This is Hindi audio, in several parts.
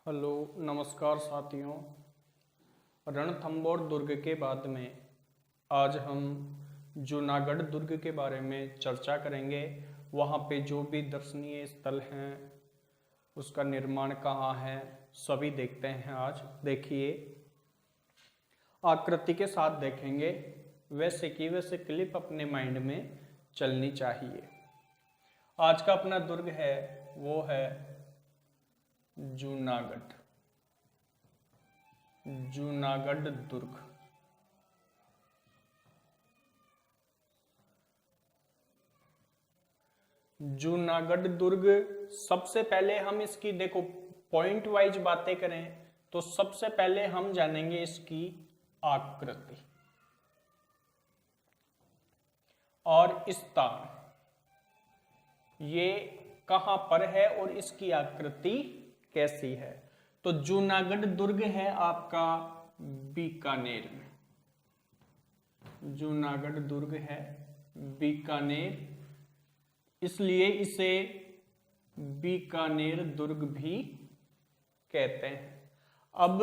हेलो नमस्कार साथियों। रणथंभौर दुर्ग के बाद में आज हम जूनागढ़ दुर्ग के बारे में चर्चा करेंगे। वहाँ पे जो भी दर्शनीय स्थल हैं उसका निर्माण कहाँ है सभी देखते हैं। आज देखिए, आकृति के साथ देखेंगे, वैसे की वैसे क्लिप अपने माइंड में चलनी चाहिए। आज का अपना दुर्ग है वो है जूनागढ़ दुर्ग। जूनागढ़ दुर्ग, सबसे पहले हम इसकी देखो पॉइंट वाइज बातें करें तो सबसे पहले हम जानेंगे इसकी आकृति और स्थान, ये कहां पर है और इसकी आकृति कैसी है। तो जूनागढ़ दुर्ग है आपका बीकानेर में। जूनागढ़ दुर्ग है बीकानेर, इसलिए इसे बीकानेर दुर्ग भी कहते हैं। अब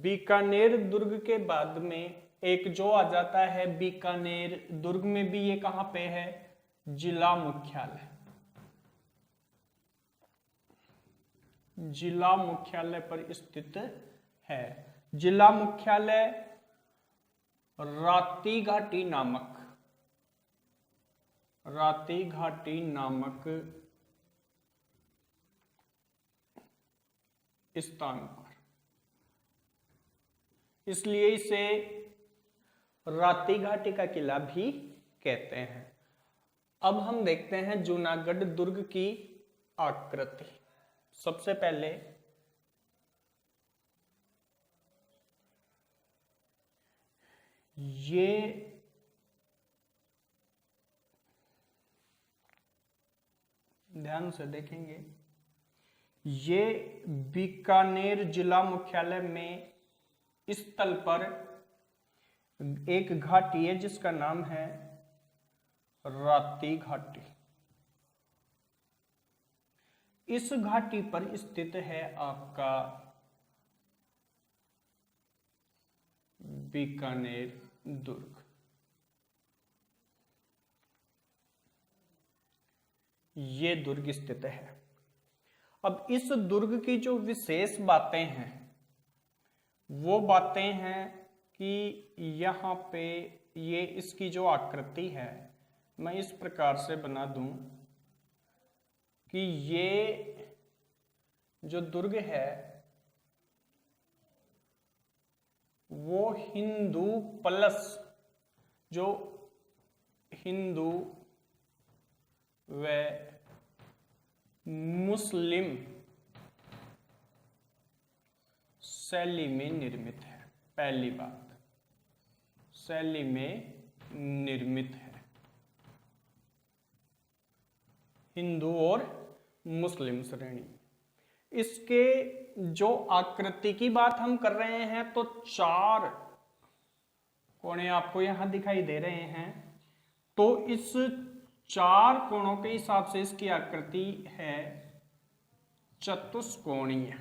बीकानेर दुर्ग के बाद में एक जो आ जाता है बीकानेर दुर्ग में भी, ये कहां पे है, जिला मुख्यालय। जिला मुख्यालय पर स्थित है। जिला मुख्यालय राती घाटी नामक स्थान पर, इसलिए इसे राती घाटी का किला भी कहते हैं। अब हम देखते हैं जूनागढ़ दुर्ग की आकृति। सबसे पहले ये ध्यान से देखेंगे, ये बीकानेर जिला मुख्यालय में स्थल पर एक घाटी है जिसका नाम है राती घाटी। इस घाटी पर स्थित है आपका बीकानेर दुर्ग। ये दुर्ग स्थित है। अब इस दुर्ग की जो विशेष बातें हैं वो बातें हैं कि यहाँ पे ये इसकी जो आकृति है मैं इस प्रकार से बना दूं कि ये जो दुर्ग है वो हिंदू प्लस जो हिंदू व मुस्लिम शैली में निर्मित है। पहली बात, शैली में निर्मित है, हिंदू और मुस्लिम श्रेणी। इसके जो आकृति की बात हम कर रहे हैं तो चार कोणे आपको यहां दिखाई दे रहे हैं। तो इस चार कोणों के हिसाब से इसकी आकृति है चतुष्कोणीय।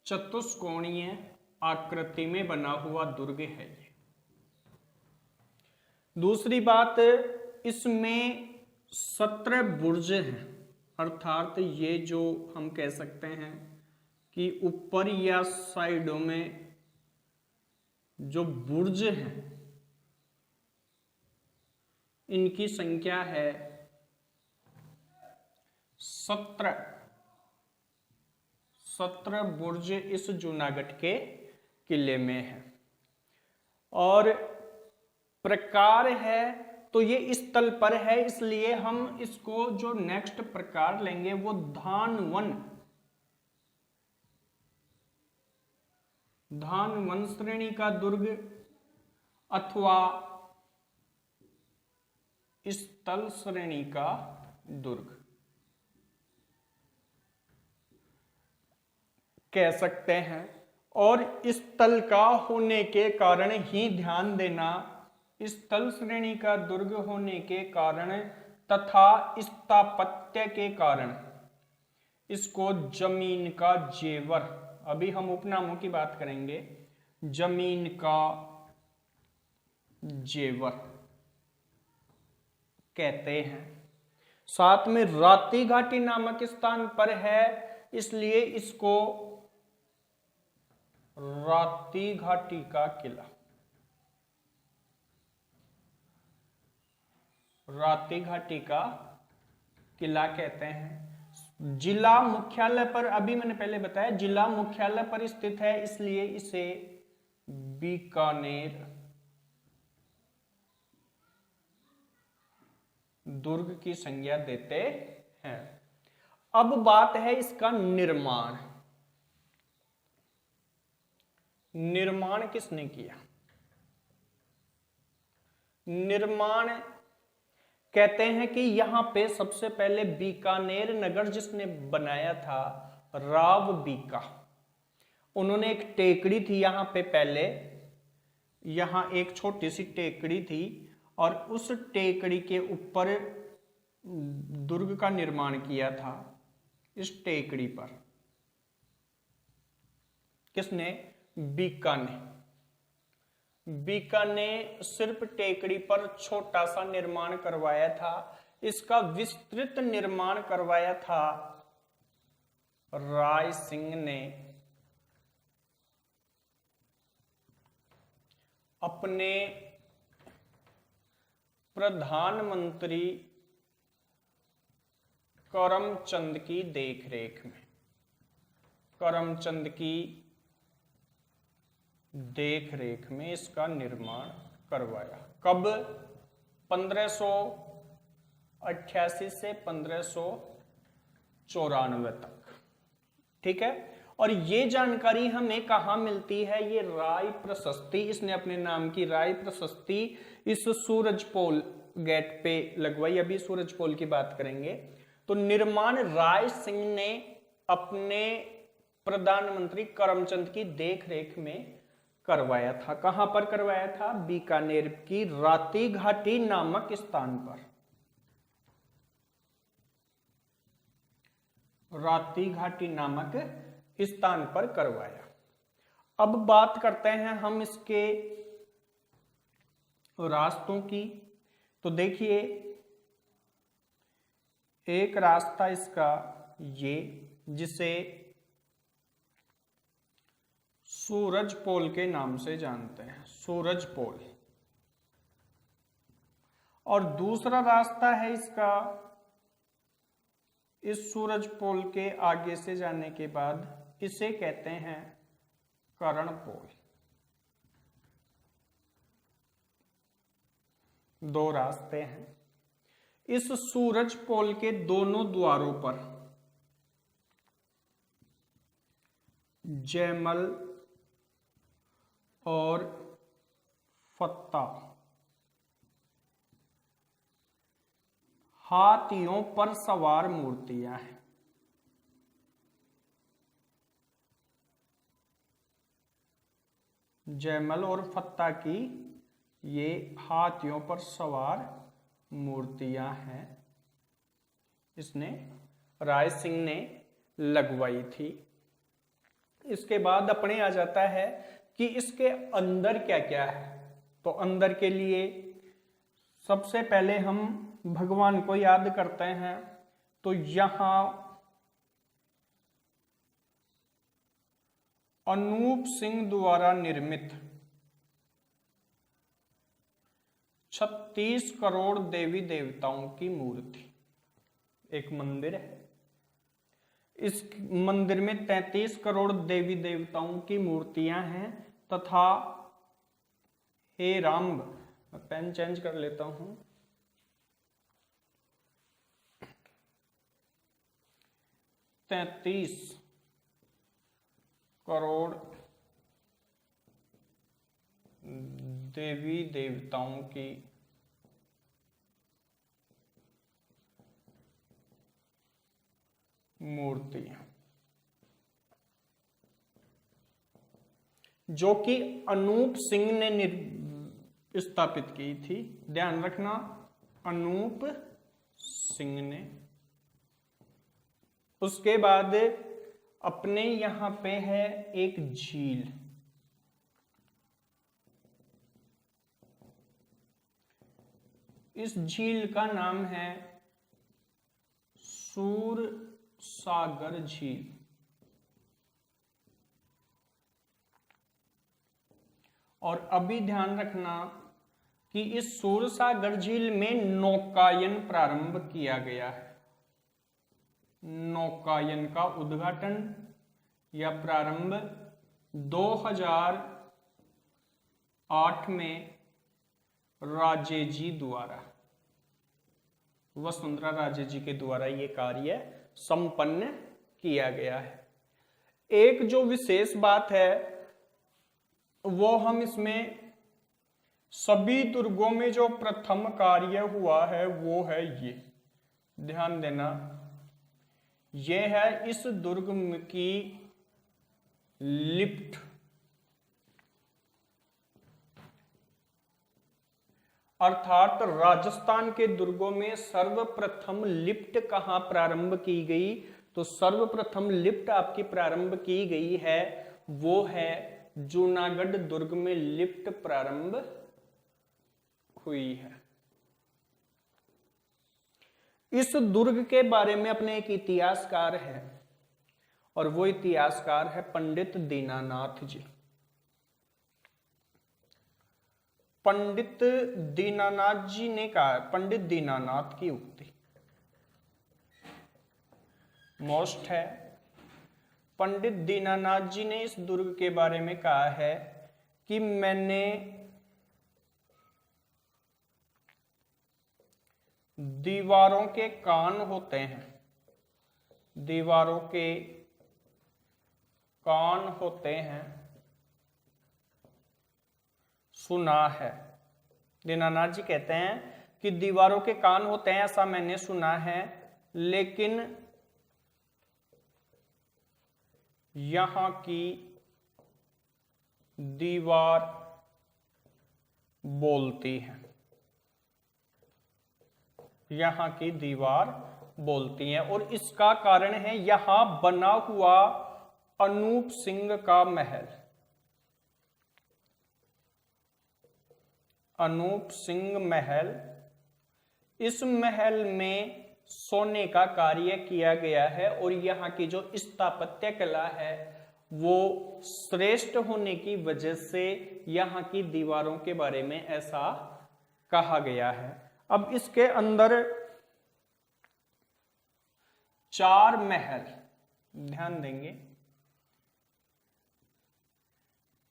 चतुष्कोणीय आकृति में बना हुआ दुर्ग है ये। दूसरी बात, इसमें 17 बुर्ज हैं, अर्थात ये जो हम कह सकते हैं कि ऊपर या साइडों में जो बुर्ज हैं इनकी संख्या है 17 बुर्ज इस जूनागढ़ के किले में है। और प्रकार है तो ये इस तल पर है, इसलिए हम इसको जो नेक्स्ट प्रकार लेंगे वो धान श्रेणी का दुर्ग अथवा स्थल श्रेणी का दुर्ग कह सकते हैं। और स्थल का होने के कारण ही ध्यान देना, स्थल श्रेणी का दुर्ग होने के कारण तथा स्थापत्य के कारण इसको जमीन का जेवर, अभी हम उपनामों की बात करेंगे, जमीन का जेवर कहते हैं। साथ में राती घाटी नामक स्थान पर है, इसलिए इसको राती घाटी का किला, राती घाटी का किला कहते हैं। जिला मुख्यालय पर, अभी मैंने पहले बताया जिला मुख्यालय पर स्थित है, इसलिए इसे बीकानेर दुर्ग की संज्ञा देते हैं। अब बात है इसका निर्माण। निर्माण किसने किया? निर्माण कहते हैं कि यहां पे सबसे पहले बीकानेर नगर जिसने बनाया था, राव बीका। उन्होंने एक टेकड़ी थी यहां पे, पहले यहां एक छोटी सी टेकड़ी थी और उस टेकड़ी के ऊपर दुर्ग का निर्माण किया था। इस टेकड़ी पर किसने? बीका ने। बीका ने सिर्फ टेकड़ी पर छोटा सा निर्माण करवाया था, इसका विस्तृत निर्माण करवाया था राय सिंह ने अपने प्रधानमंत्री करमचंद की देखरेख में। करमचंद की देखरेख में इसका निर्माण करवाया। कब? 1588 से 1594 तक। ठीक है। और ये जानकारी हमें कहाँ मिलती है? ये राय प्रशस्ति, इसने अपने नाम की राय प्रशस्ति इस सूरजपोल गेट पे लगवाई। अभी सूरजपोल की बात करेंगे। तो निर्माण राय सिंह ने अपने प्रधानमंत्री करमचंद की देखरेख में करवाया था। कहां पर करवाया था? बीकानेर की राती घाटी नामक स्थान पर। राती घाटी नामक स्थान पर करवाया। अब बात करते हैं हम इसके रास्तों की। तो देखिए, एक रास्ता इसका ये, जिसे सूरजपोल के नाम से जानते हैं, सूरजपोल। और दूसरा रास्ता है इसका, इस सूरजपोल के आगे से जाने के बाद इसे कहते हैं कर्णपोल। दो रास्ते हैं। इस सूरजपोल के दोनों द्वारों पर जयमल और फत्ता हाथियों पर सवार मूर्तियां हैं। जयमल और फत्ता की ये हाथियों पर सवार मूर्तियां हैं। इसने राय सिंह ने लगवाई थी। इसके बाद अपने आ जाता है कि इसके अंदर क्या क्या है। तो अंदर के लिए सबसे पहले हम भगवान को याद करते हैं। तो यहां अनूप सिंह द्वारा निर्मित 36 करोड़ देवी देवताओं की मूर्ति, एक मंदिर है। इस मंदिर में 33 करोड़ देवी देवताओं की मूर्तियां हैं तथा हे राम, मैं पेन चेंज कर लेता हूं, 33 करोड़ देवी देवताओं की मूर्तियां, जो कि अनूप सिंह ने स्थापित की थी। ध्यान रखना, अनूप सिंह ने। उसके बाद अपने यहां पे है एक झील, इस झील का नाम है सूरसागर झील। और अभी ध्यान रखना कि इस सूरसागर झील में नौकायन प्रारंभ किया गया है। नौकायन का उद्घाटन या प्रारंभ 2008 में राजे जी द्वारा, वसुंधरा राजे जी के द्वारा यह कार्य संपन्न किया गया है। एक जो विशेष बात है वो हम इसमें सभी दुर्गों में जो प्रथम कार्य हुआ है वो है ये, ध्यान देना, ये है इस दुर्ग की लिफ्ट। अर्थात राजस्थान के दुर्गों में सर्वप्रथम लिफ्ट कहां प्रारंभ की गई, तो सर्वप्रथम लिफ्ट आपकी प्रारंभ की गई है वो है जूनागढ़ दुर्ग में लिफ्ट प्रारंभ हुई है। इस दुर्ग के बारे में अपने एक इतिहासकार है और वो इतिहासकार है पंडित दीनानाथ जी। पंडित दीनानाथ जी ने कहा, पंडित दीनानाथ की उक्ति मोस्ट है। पंडित दीनानाथ जी ने इस दुर्ग के बारे में कहा है कि मैंने दीवारों के कान होते हैं, दीवारों के कान होते हैं सुना है। दीनानाथ जी कहते हैं कि दीवारों के कान होते हैं ऐसा मैंने सुना है, लेकिन यहां की दीवार बोलती है, यहां की दीवार बोलती है। और इसका कारण है यहां बना हुआ अनूप सिंह का महल। अनूप सिंह महल, इस महल में सोने का कार्य किया गया है और यहाँ की जो स्थापत्य कला है वो श्रेष्ठ होने की वजह से यहाँ की दीवारों के बारे में ऐसा कहा गया है। अब इसके अंदर 4 महल, ध्यान देंगे,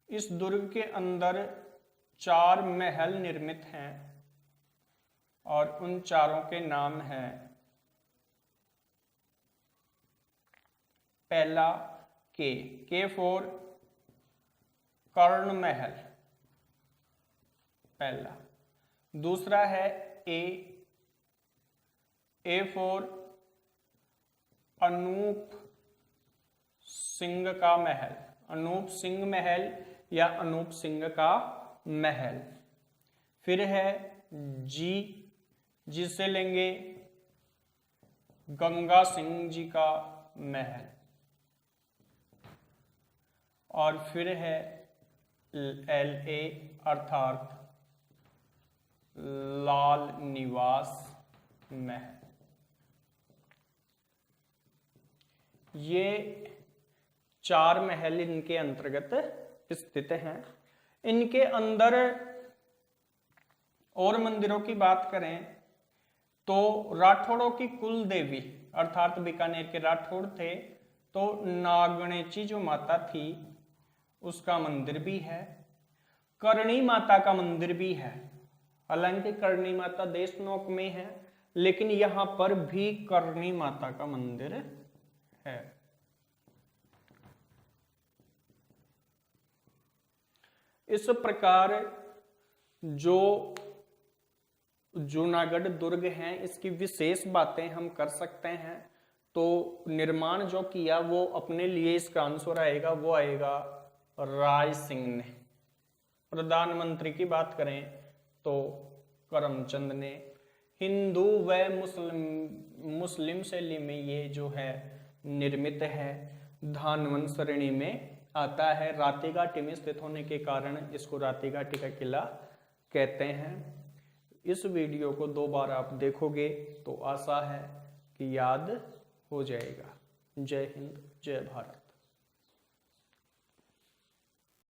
इस दुर्ग के अंदर 4 महल निर्मित हैं और उन चारों के नाम हैं, पहला के फॉर कर्ण महल, पहला। दूसरा है ए फॉर अनूप सिंह का महल, अनूप सिंह महल या अनूप सिंह का महल। फिर है जी, जिसे लेंगे गंगा सिंह जी का महल। और फिर है LA अर्थात लाल निवास महल। ये 4 महल इनके अंतर्गत स्थित हैं। इनके अंदर और मंदिरों की बात करें तो राठौड़ों की कुल देवी अर्थात बीकानेर के राठौड़ थे, तो नागणेची जो माता थी उसका मंदिर भी है, करणी माता का मंदिर भी है। हालांकि करणी माता देशनोक में है, लेकिन यहां पर भी करणी माता का मंदिर है। इस प्रकार जो जूनागढ़ दुर्ग है इसकी विशेष बातें हम कर सकते हैं। तो निर्माण जो किया वो अपने लिए इसका आंसर आएगा, वो आएगा राय सिंह ने। प्रधानमंत्री की बात करें तो करमचंद ने। हिंदू व मुस्लिम शैली में ये जो है निर्मित है, धानवंतरिणी में आता है। रातेघाटी में स्थित होने के कारण इसको रातेघाटी का किला कहते हैं। इस वीडियो को 2 बार आप देखोगे तो आशा है कि याद हो जाएगा। जय हिंद, जय भारत।